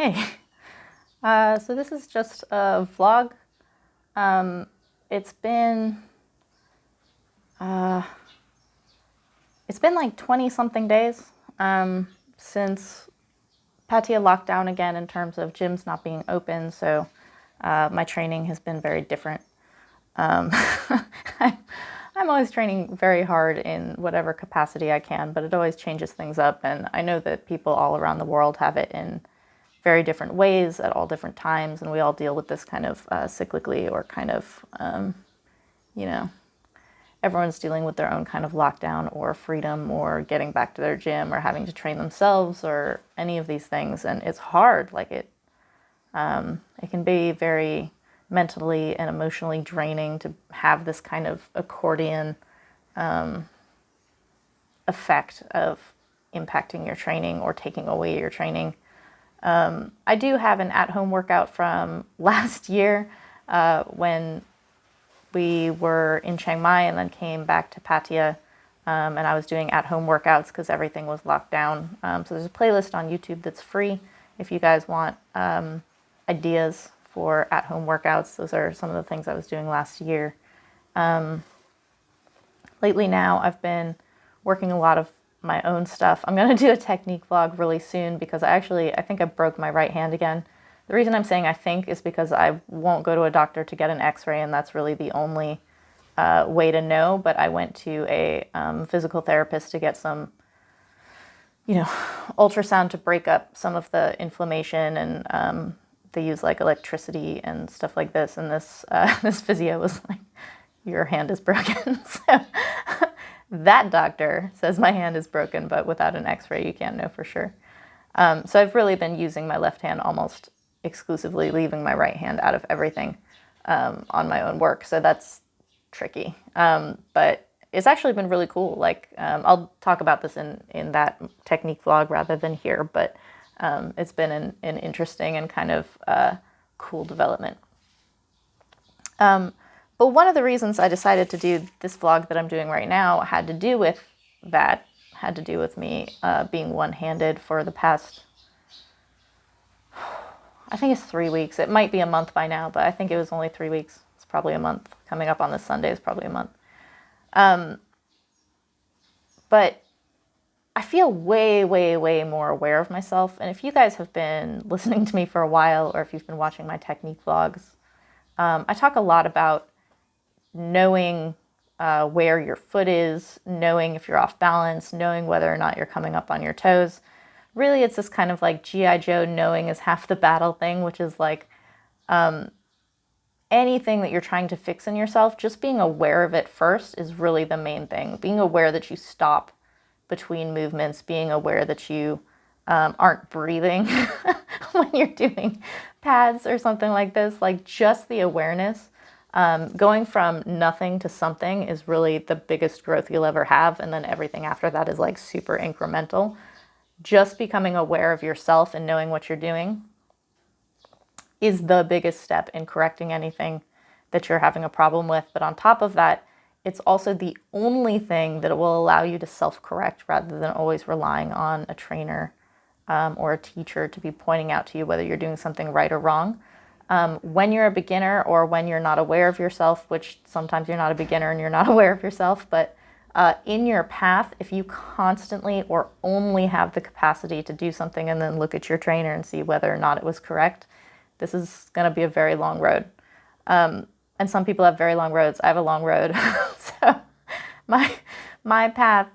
Hey, so this is just a vlog. It's been uh, it's been like 20 something days since Pattaya locked down again in terms of gyms not being open. So my training has been very different. Um, I'm always training very hard in whatever capacity I can, but it always changes things up. And I know that people all around the world have it in very different ways at all different times, and we all deal with this kind of cyclically, or kind of, you know, everyone's dealing with their own kind of lockdown or freedom or getting back to their gym or having to train themselves or any of these things. And it's hard. It can be very mentally and emotionally draining to have this kind of accordion effect of impacting your training or taking away your training. I do have an at-home workout from last year when we were in Chiang Mai and then came back to Pattaya, and I was doing at-home workouts because everything was locked down. So there's a playlist on YouTube that's free if you guys want ideas for at-home workouts. Those are some of the things I was doing last year. Lately now I've been working a lot of my own stuff. I'm going to do a technique vlog really soon because I think I broke my right hand again. The reason I'm saying I think is because I won't go to a doctor to get an x-ray, and that's really the only way to know. But I went to a physical therapist to get some, ultrasound to break up some of the inflammation, and they use like electricity and stuff like this. And this physio was like, "Your hand is broken." So that doctor says my hand is broken, but without an x-ray, you can't know for sure. So I've really been using my left hand almost exclusively, leaving my right hand out of everything on my own work. So that's tricky. But it's actually been really cool. I'll talk about this in that technique vlog rather than here, but it's been an interesting and kind of cool development. But one of the reasons I decided to do this vlog that I'm doing right now had to do with me being one-handed for the past, I think it's 3 weeks. It might be a month by now, but I think it was only 3 weeks. It's probably a month. Coming up on this Sunday is probably a month. But I feel way, way, way more aware of myself. And if you guys have been listening to me for a while, or if you've been watching my technique vlogs, I talk a lot about knowing where your foot is, knowing if you're off balance, knowing whether or not you're coming up on your toes. Really, it's this kind of like G.I. Joe, knowing is half the battle thing, which is like anything that you're trying to fix in yourself, just being aware of it first is really the main thing. Being aware that you stop between movements, being aware that you aren't breathing when you're doing pads or something like this, like just the awareness. Going from nothing to something is really the biggest growth you'll ever have. And then everything after that is like super incremental. Just becoming aware of yourself and knowing what you're doing is the biggest step in correcting anything that you're having a problem with. But on top of that, it's also the only thing that will allow you to self-correct rather than always relying on a trainer or a teacher to be pointing out to you whether you're doing something right or wrong. When you're a beginner, or when you're not aware of yourself, which sometimes you're not a beginner and you're not aware of yourself, but in your path, if you constantly or only have the capacity to do something and then look at your trainer and see whether or not it was correct, this is going to be a very long road. And some people have very long roads. I have a long road. So my path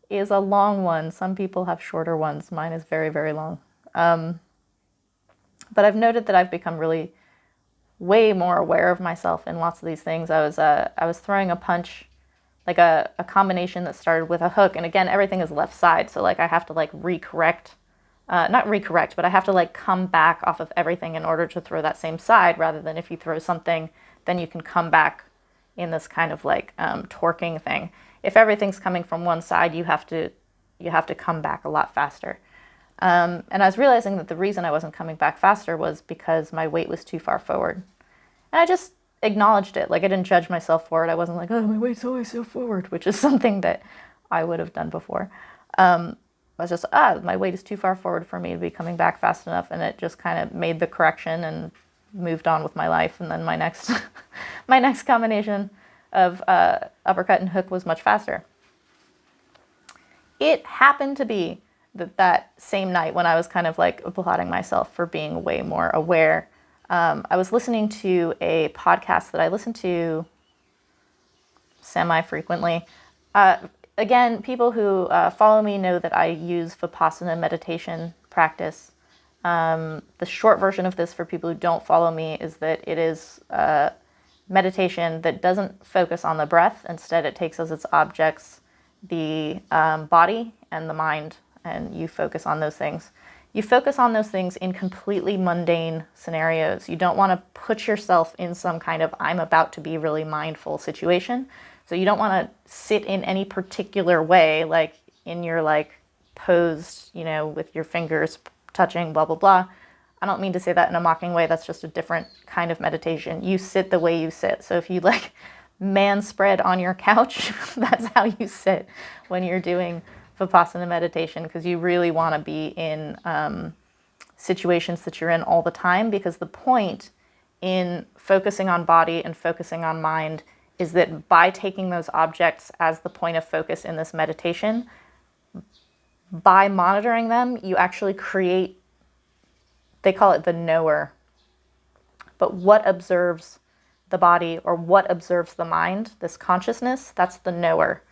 is a long one. Some people have shorter ones. Mine is very, very long. But I've noted that I've become really way more aware of myself in lots of these things. I was throwing a punch, like a combination that started with a hook. And again, everything is left side. So like I have to like not recorrect, but I have to like come back off of everything in order to throw that same side, rather than if you throw something, then you can come back in this kind of like torquing thing. If everything's coming from one side, you have to come back a lot faster. And I was realizing that the reason I wasn't coming back faster was because my weight was too far forward. And I just acknowledged it. Like, I didn't judge myself for it. I wasn't like, oh, my weight's always so forward, which is something that I would have done before. I was just, my weight is too far forward for me to be coming back fast enough. And it just kind of made the correction and moved on with my life. And then my next, my next combination of uppercut and hook was much faster. It happened to be that same night when I was kind of like applauding myself for being way more aware. I was listening to a podcast that I listen to semi-frequently. Again, people who follow me know that I use Vipassana meditation practice. The short version of this for people who don't follow me is that it is meditation that doesn't focus on the breath. Instead, it takes as its objects the body and the mind, and you focus on those things. You focus on those things in completely mundane scenarios. You don't want to put yourself in some kind of I'm about to be really mindful situation. So you don't want to sit in any particular way, like in your like posed, with your fingers touching, blah, blah, blah. I don't mean to say that in a mocking way. That's just a different kind of meditation. You sit the way you sit. So if you like man spread on your couch, that's how you sit when you're doing Vipassana meditation, because you really want to be in situations that you're in all the time, because the point in focusing on body and focusing on mind is that by taking those objects as the point of focus in this meditation, by monitoring them, you actually create, they call it the knower. But what observes the body or what observes the mind, this consciousness, that's the knower.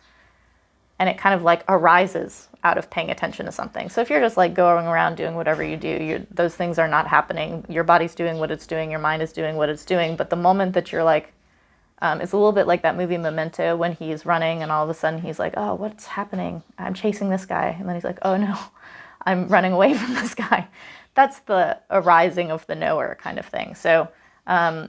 And it kind of like arises out of paying attention to something. So if you're just like going around doing whatever you do, those things are not happening. Your body's doing what it's doing, your mind is doing what it's doing. But the moment that you're like, it's a little bit like that movie Memento when he's running and all of a sudden he's like, oh, what's happening? I'm chasing this guy. And then he's like, oh no, I'm running away from this guy. That's the arising of the knower kind of thing. So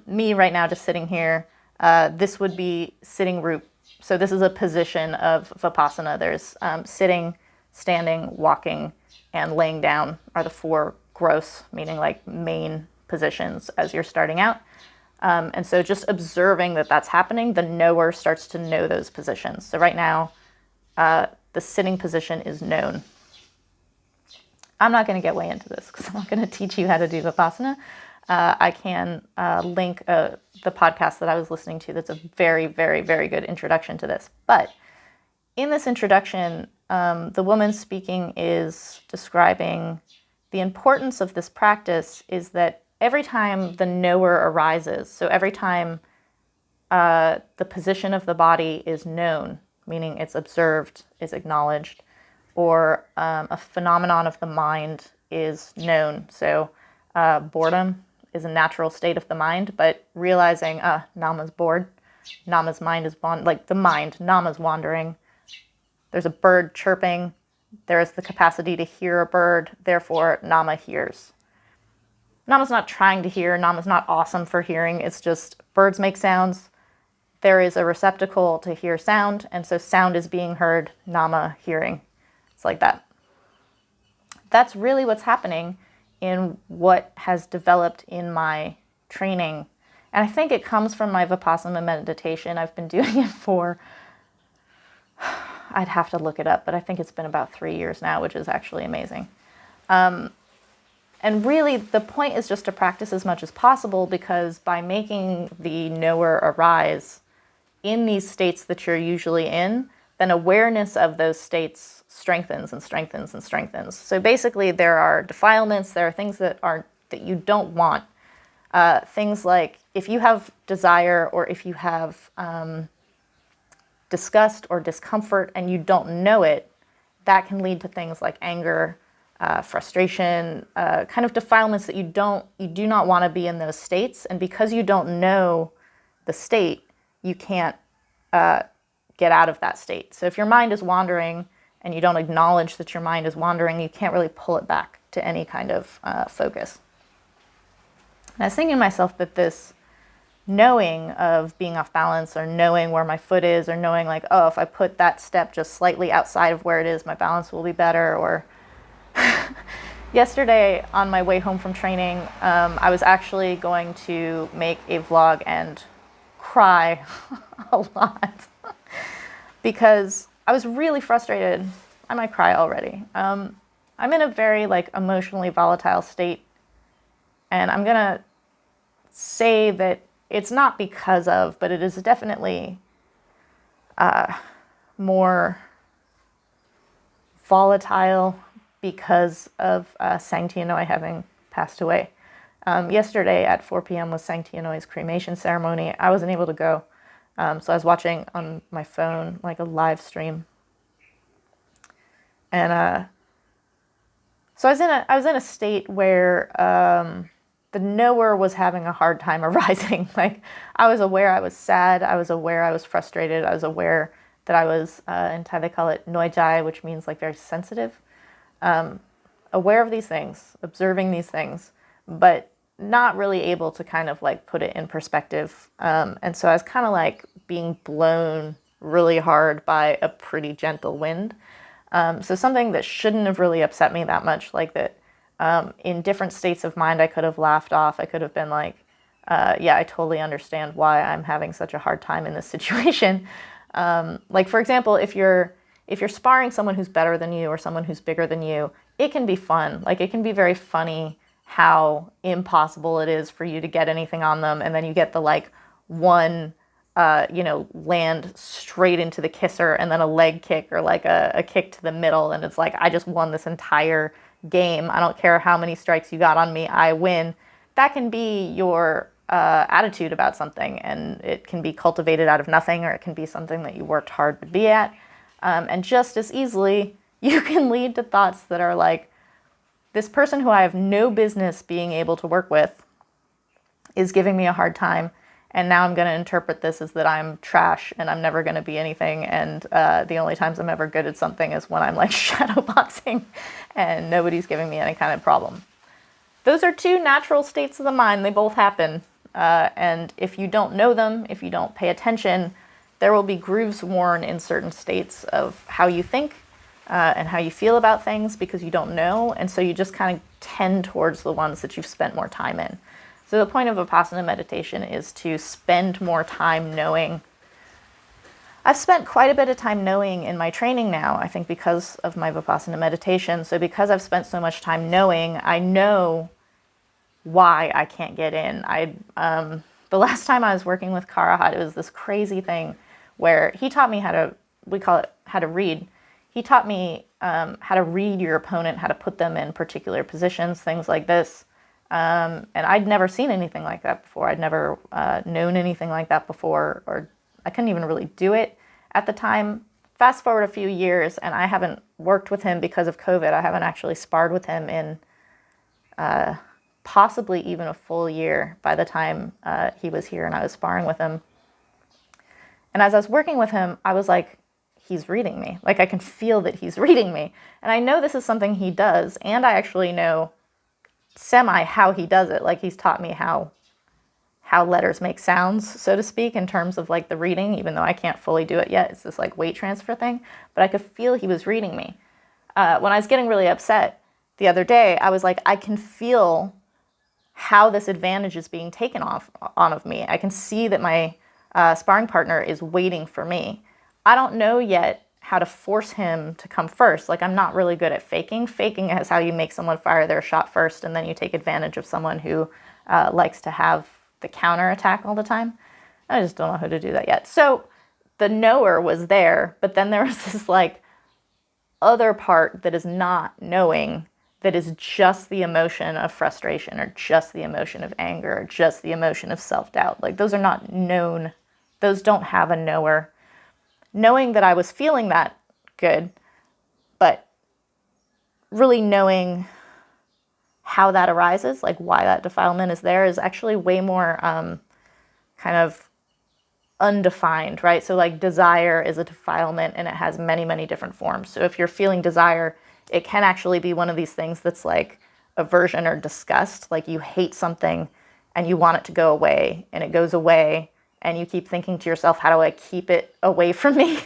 me right now just sitting here, this would be sitting root. So this is a position of Vipassana. There's sitting, standing, walking, and laying down are the four gross, meaning like main positions as you're starting out. And so just observing that that's happening, the knower starts to know those positions. So right now, the sitting position is known. I'm not going to get way into this because I'm not going to teach you how to do Vipassana. I can link the podcast that I was listening to that's a very, very, very good introduction to this. But in this introduction, the woman speaking is describing the importance of this practice is that every time the knower arises, so every time the position of the body is known, meaning it's observed, is acknowledged, or a phenomenon of the mind is known. So boredom is a natural state of the mind, but realizing, Nama's bored, Nama's mind is Nama's wandering. There's a bird chirping. There is the capacity to hear a bird, therefore Nama hears. Nama's not trying to hear, Nama's not awesome for hearing, it's just birds make sounds. There is a receptacle to hear sound, and so sound is being heard, Nama hearing. It's like that. That's really what's happening in what has developed in my training. And I think it comes from my Vipassana meditation. I've been doing it for, I'd have to look it up, but I think it's been about 3 years now, which is actually amazing. And really, the point is just to practice as much as possible, because by making the knower arise in these states that you're usually in, then awareness of those states strengthens and strengthens and strengthens. So basically, there are defilements, there are things that you don't want. Things like if you have desire or if you have disgust or discomfort and you don't know it, that can lead to things like anger, frustration, kind of defilements that you do not want to be in those states. And because you don't know the state, you can't get out of that state. So if your mind is wandering and you don't acknowledge that your mind is wandering, you can't really pull it back to any kind of focus. And I was thinking to myself that this knowing of being off balance, or knowing where my foot is, or knowing like, oh, if I put that step just slightly outside of where it is, my balance will be better. Or yesterday on my way home from training, I was actually going to make a vlog and cry a lot because I was really frustrated I might cry already. I'm in a very like emotionally volatile state, and I'm gonna say that it's not because of, but it is definitely more volatile because of Sang Tianoi having passed away. Yesterday at 4 p.m. was Sang Tianoi's cremation ceremony. I wasn't able to go, so I was watching on my phone like a live stream, and so I was in a state where the knower was having a hard time arising. Like I was aware I was sad, I was aware I was frustrated, I was aware that I was in Thai they call it noi jai, which means like very sensitive. Aware of these things, observing these things, but not really able to kind of like put it in perspective. And so I was kind of like being blown really hard by a pretty gentle wind. So something that shouldn't have really upset me that much, like that in different states of mind, I could have laughed off. I could have been like, yeah, I totally understand why I'm having such a hard time in this situation. Like, for example, if you're sparring someone who's better than you or someone who's bigger than you, it can be fun. Like, it can be very funny how impossible it is for you to get anything on them. And then you get the like one, land straight into the kisser and then a leg kick or like a kick to the middle. And it's like, I just won this entire game. I don't care how many strikes you got on me, I win. That can be your attitude about something, and it can be cultivated out of nothing, or it can be something that you worked hard to be at. And just as easily, you can lead to thoughts that are like, this person who I have no business being able to work with is giving me a hard time, and now I'm going to interpret this as that I'm trash and I'm never going to be anything, and the only times I'm ever good at something is when I'm like shadowboxing and nobody's giving me any kind of problem. Those are two natural states of the mind. They both happen. And if you don't know them, if you don't pay attention, there will be grooves worn in certain states of how you think and how you feel about things because you don't know. And so you just kind of tend towards the ones that you've spent more time in. So the point of Vipassana meditation is to spend more time knowing. I've spent quite a bit of time knowing in my training now, I think because of my Vipassana meditation. So because I've spent so much time knowing, I know why I can't get in. The last time I was working with Karahat, it was this crazy thing where he taught me we call it how to read. He taught me how to read your opponent, how to put them in particular positions, things like this. And I'd never seen anything like that before. I'd never known anything like that before, or I couldn't even really do it at the time. Fast forward a few years, and I haven't worked with him because of COVID. I haven't actually sparred with him in possibly even a full year by the time he was here and I was sparring with him. And as I was working with him, I was like, he's reading me. Like, I can feel that he's reading me. And I know this is something he does, and I actually know semi how he does it. Like, he's taught me how letters make sounds, so to speak, in terms of like the reading, even though I can't fully do it yet. It's this like weight transfer thing. But I could feel he was reading me. When I was getting really upset the other day, I was like, I can feel how this advantage is being taken on of me. I can see that my sparring partner is waiting for me. I don't know yet how to force him to come first. Like, I'm not really good at faking. Faking is how you make someone fire their shot first, and then you take advantage of someone who likes to have the counter attack all the time. I just don't know how to do that yet. So the knower was there, but then there was this like other part that is not knowing, that is just the emotion of frustration or just the emotion of anger or just the emotion of self-doubt. Like, those are not known. Those don't have a knower. Knowing that I was feeling that good, but really knowing how that arises, like why that defilement is there, is actually way more kind of undefined, right? So like desire is a defilement and it has many, many different forms. So if you're feeling desire, it can actually be one of these things that's like aversion or disgust, like you hate something and you want it to go away and it goes away and you keep thinking to yourself, how do I keep it away from me?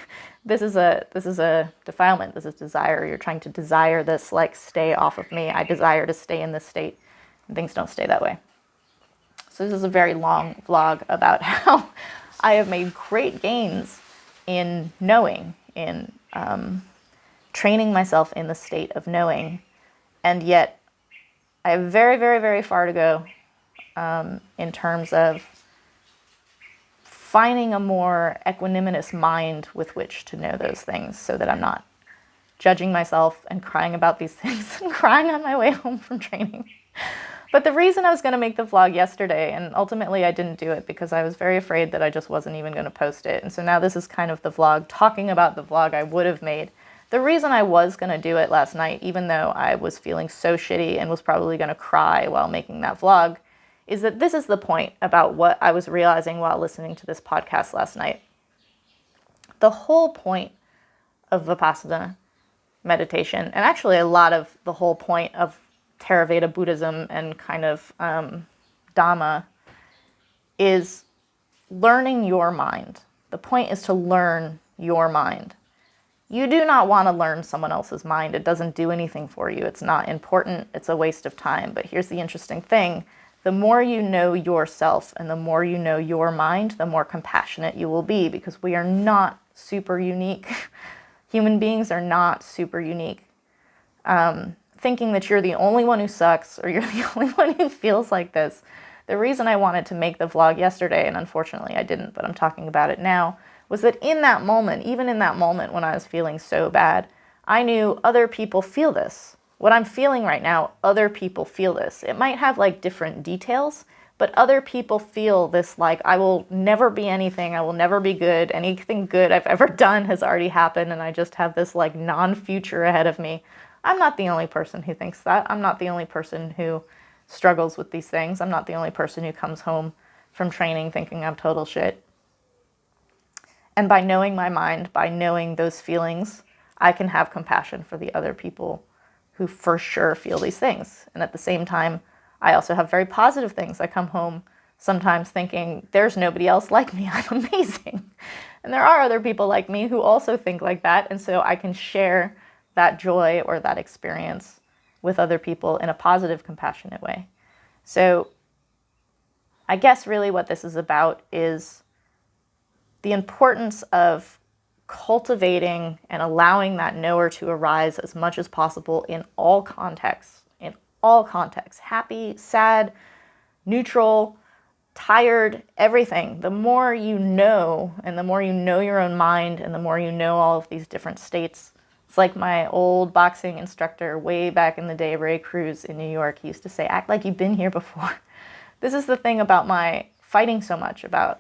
This is a defilement. This is desire. You're trying to desire this, like, stay off of me. I desire to stay in this state, and things don't stay that way. So this is a very long vlog about how I have made great gains in knowing, in training myself in the state of knowing. And yet I have very, very, very far to go in terms of finding a more equanimous mind with which to know those things, so that I'm not judging myself and crying about these things and crying on my way home from training. But the reason I was going to make the vlog yesterday, and ultimately I didn't do it because I was very afraid that I just wasn't even going to post it. And so now this is kind of the vlog talking about the vlog I would have made. The reason I was going to do it last night, even though I was feeling so shitty and was probably going to cry while making that vlog, is that this is the point about what I was realizing while listening to this podcast last night. The whole point of Vipassana meditation, and actually a lot of the whole point of Theravada Buddhism and kind of Dhamma, is learning your mind. The point is to learn your mind. You do not want to learn someone else's mind. It doesn't do anything for you. It's not important. It's a waste of time. But here's the interesting thing. The more you know yourself and the more you know your mind, the more compassionate you will be, because we are not super unique. Human beings are not super unique. Thinking that you're the only one who sucks or you're the only one who feels like this. The reason I wanted to make the vlog yesterday, and unfortunately I didn't, but I'm talking about it now, was that in that moment, even in that moment when I was feeling so bad, I knew other people feel this. What I'm feeling right now, other people feel this. It might have like different details, but other people feel this like, I will never be anything, I will never be good, anything good I've ever done has already happened, and I just have this like non-future ahead of me. I'm not the only person who thinks that. I'm not the only person who struggles with these things. I'm not the only person who comes home from training thinking I'm total shit. And by knowing my mind, by knowing those feelings, I can have compassion for the other people who for sure feel these things. And at the same time, I also have very positive things. I come home sometimes thinking, there's nobody else like me. I'm amazing. And there are other people like me who also think like that. And so I can share that joy or that experience with other people in a positive, compassionate way. So I guess really what this is about is the importance of cultivating and allowing that knower to arise as much as possible in all contexts, happy, sad, neutral, tired, everything. The more you know, and the more you know your own mind, and the more you know all of these different states. It's like my old boxing instructor way back in the day, Ray Cruz in New York, he used to say, act like you've been here before. This is the thing about my fighting so much, about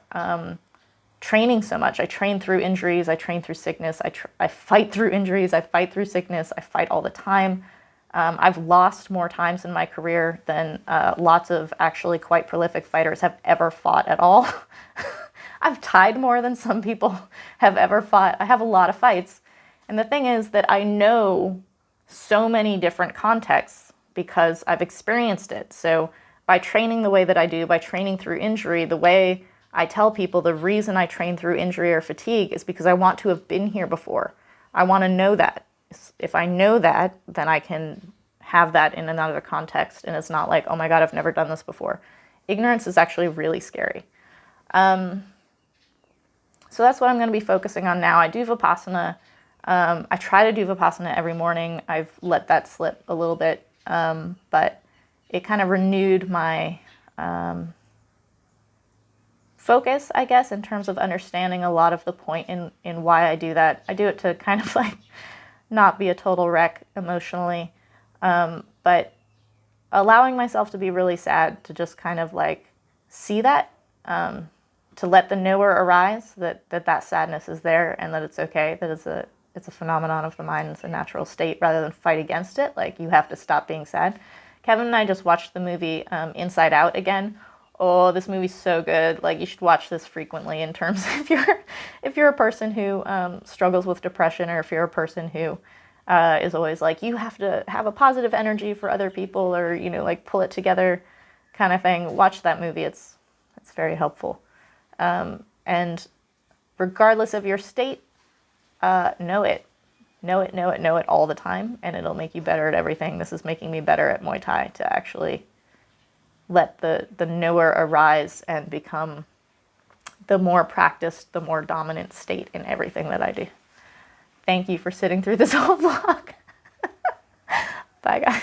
training so much. I train through injuries, I train through sickness, I fight through injuries, I fight through sickness, I fight all the time. I've lost more times in my career than lots of actually quite prolific fighters have ever fought at all. I've tied more than some people have ever fought. I have a lot of fights. And the thing is that I know so many different contexts because I've experienced it. So by training the way that I do, by training through injury, the way I tell people the reason I train through injury or fatigue is because I want to have been here before. I want to know that. If I know that, then I can have that in another context, and it's not like, oh my God, I've never done this before. Ignorance is actually really scary. So that's what I'm going to be focusing on now. I do Vipassana. I try to do Vipassana every morning. I've let that slip a little bit, but it kind of renewed my focus, I guess, in terms of understanding a lot of the point in why I do that. I do it to kind of like not be a total wreck emotionally, but allowing myself to be really sad, to just kind of like see that, to let the knower arise, that sadness is there and that it's okay, that it's a phenomenon of the mind, it's a natural state, rather than fight against it, like you have to stop being sad. Kevin and I just watched the movie Inside Out again. Oh, this movie's so good. Like, you should watch this frequently in terms of if you're a person who struggles with depression, or if you're a person who is always like, you have to have a positive energy for other people, or, you know, like pull it together kind of thing. Watch that movie. It's very helpful. And regardless of your state, know it all the time, and it'll make you better at everything. This is making me better at Muay Thai, to actually let the knower arise and become the more practiced, the more dominant state in everything that I do. Thank you for sitting through this whole vlog. Bye, guys.